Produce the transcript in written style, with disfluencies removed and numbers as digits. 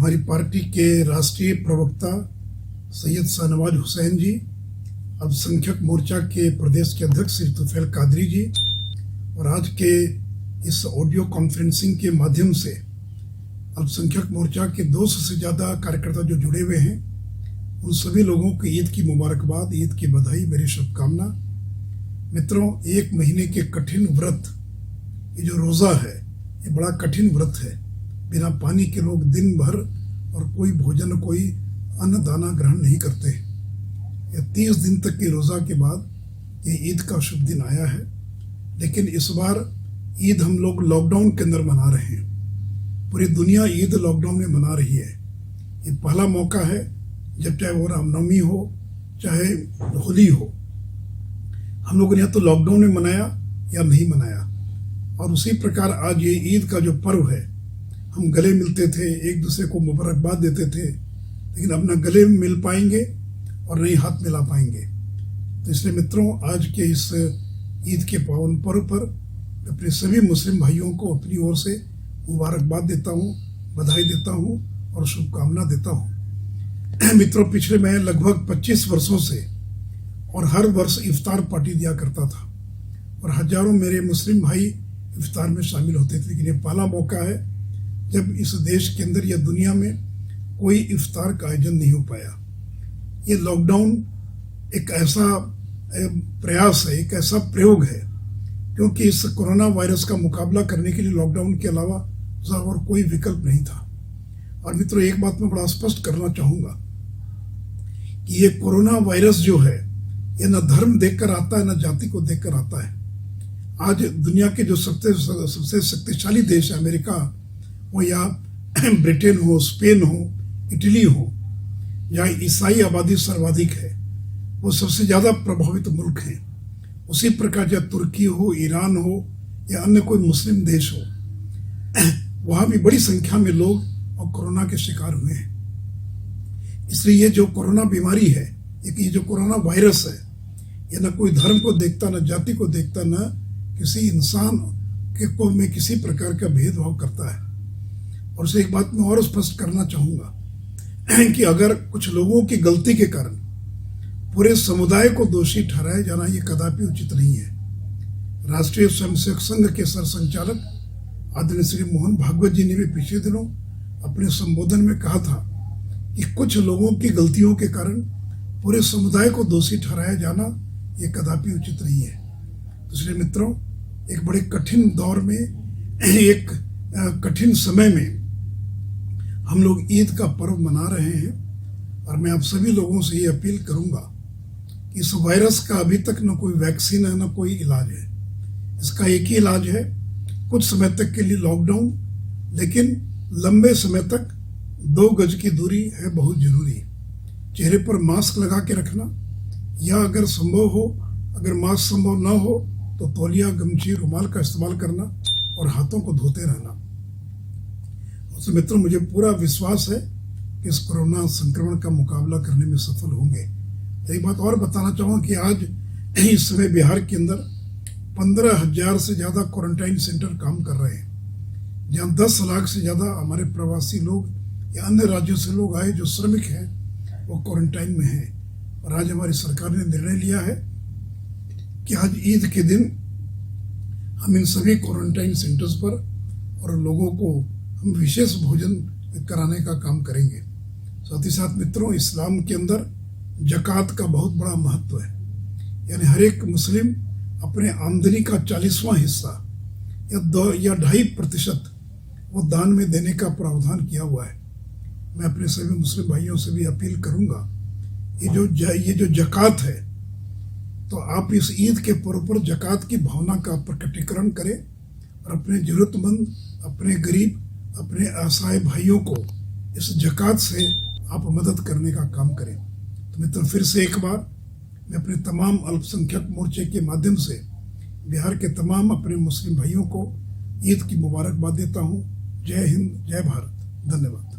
हमारी पार्टी के राष्ट्रीय प्रवक्ता सैयद शाहनवाज हुसैन जी, अल्पसंख्यक मोर्चा के प्रदेश के अध्यक्ष श्री तुफैल कादरी जी, और आज के इस ऑडियो कॉन्फ्रेंसिंग के माध्यम से अल्पसंख्यक मोर्चा के 200 से ज़्यादा कार्यकर्ता जो जुड़े हुए हैं, उन सभी लोगों को ईद की मुबारकबाद, ईद की बधाई, मेरी शुभकामना। मित्रों, एक महीने के कठिन व्रत, ये जो रोज़ा है, ये बड़ा कठिन व्रत है। बिना पानी के लोग दिन भर और कोई भोजन, कोई अन्न दाना ग्रहण नहीं करते। ये 30 दिन तक की रोज़ा के बाद ये ईद का शुभ दिन आया है। लेकिन इस बार ईद हम लोग लॉकडाउन के अंदर मना रहे हैं। पूरी दुनिया ईद लॉकडाउन में मना रही है। ये पहला मौका है जब चाहे वो रामनवमी हो, चाहे होली हो, हम लोगों ने या तो लॉकडाउन में मनाया या नहीं मनाया। और उसी प्रकार आज ये ईद का जो पर्व है, हम गले मिलते थे, एक दूसरे को मुबारकबाद देते थे, लेकिन अब न गले मिल पाएंगे और नहीं हाथ मिला पाएंगे। तो इसलिए मित्रों, आज के इस ईद के पावन पर्व पर अपने सभी मुस्लिम भाइयों को अपनी ओर से मुबारकबाद देता हूँ, बधाई देता हूँ और शुभकामना देता हूँ। मित्रों, पिछले मैं लगभग 25 वर्षों से और हर वर्ष इफ्तार पार्टी दिया करता था और हजारों मेरे मुस्लिम भाई इफ्तार में शामिल होते थे। लेकिन ये पहला मौका है जब इस देश के अंदर या दुनिया में कोई इफ्तार का आयोजन नहीं हो पाया। ये लॉकडाउन एक ऐसा प्रयास है, एक ऐसा प्रयोग है, क्योंकि इस कोरोना वायरस का मुकाबला करने के लिए लॉकडाउन के अलावा और कोई विकल्प नहीं था। और मित्रों, एक बात मैं बड़ा स्पष्ट करना चाहूँगा कि ये कोरोना वायरस जो है, ये न धर्म देखकर आता है, न जाति को देखकर आता है। आज दुनिया के जो सबसे शक्तिशाली देश है, अमेरिका हो या ब्रिटेन हो, स्पेन हो, इटली हो, जहाँ ईसाई आबादी सर्वाधिक है, वो सबसे ज़्यादा प्रभावित मुल्क हैं। उसी प्रकार चाहे तुर्की हो, ईरान हो या अन्य कोई मुस्लिम देश हो, वहाँ भी बड़ी संख्या में लोग और कोरोना के शिकार हुए हैं। इसलिए ये जो कोरोना बीमारी है, ये जो कोरोना वायरस है, ये न कोई धर्म को देखता, न जाति को देखता, न किसी इंसान के को में किसी प्रकार का भेदभाव करता है। और उसे एक बात मैं और स्पष्ट करना चाहूँगा कि अगर कुछ लोगों की गलती के कारण पूरे समुदाय को दोषी ठहराया जाना, ये कदापि उचित नहीं है। राष्ट्रीय स्वयंसेवक संघ के सरसंचालक आदरणीय श्री मोहन भागवत जी ने भी पिछले दिनों अपने संबोधन में कहा था कि कुछ लोगों की गलतियों के कारण पूरे समुदाय को दोषी ठहराया जाना, ये कदापि उचित नहीं है। तो इसलिए मित्रों, एक बड़े कठिन दौर में, एक कठिन समय में हम लोग ईद का पर्व मना रहे हैं। और मैं आप सभी लोगों से ये अपील करूंगा कि इस वायरस का अभी तक न कोई वैक्सीन है, न कोई इलाज है। इसका एक ही इलाज है, कुछ समय तक के लिए लॉकडाउन, लेकिन लंबे समय तक 2 गज की दूरी है बहुत जरूरी। चेहरे पर मास्क लगा के रखना, या अगर संभव हो, अगर मास्क संभव ना हो तो तौलिया, गमछी, रुमाल का इस्तेमाल करना और हाथों को धोते रहना। तो मित्रों, मुझे पूरा विश्वास है कि इस कोरोना संक्रमण का मुकाबला करने में सफल होंगे। एक बात और बताना चाहूँगा कि आज इस समय बिहार के अंदर 15,000 से ज़्यादा क्वारंटाइन सेंटर काम कर रहे हैं, जहाँ 10 लाख से ज़्यादा हमारे प्रवासी लोग या अन्य राज्यों से लोग आए जो श्रमिक हैं, वो क्वारंटाइन में हैं। और आज हमारी सरकार ने निर्णय लिया है कि आज ईद के दिन हम इन सभी क्वारंटाइन सेंटर्स पर और लोगों को हम विशेष भोजन कराने का काम करेंगे। साथ ही साथ मित्रों, इस्लाम के अंदर ज़कात का बहुत बड़ा महत्व है। यानी हर एक मुस्लिम अपने आमदनी का 40वां हिस्सा या 2.5% वो दान में देने का प्रावधान किया हुआ है। मैं अपने सभी मुस्लिम भाइयों से भी अपील करूंगा, ये जो ज़कात है, तो आप इस ईद के पर्व पर ज़कात की भावना का प्रकटीकरण करें और अपने ज़रूरतमंद, अपने गरीब, अपने असहाय भाइयों को इस ज़कात से आप मदद करने का काम करें। तो मित्रों, फिर से एक बार मैं अपने तमाम अल्पसंख्यक मोर्चे के माध्यम से बिहार के तमाम अपने मुस्लिम भाइयों को ईद की मुबारकबाद देता हूँ। जय हिंद, जय भारत, धन्यवाद।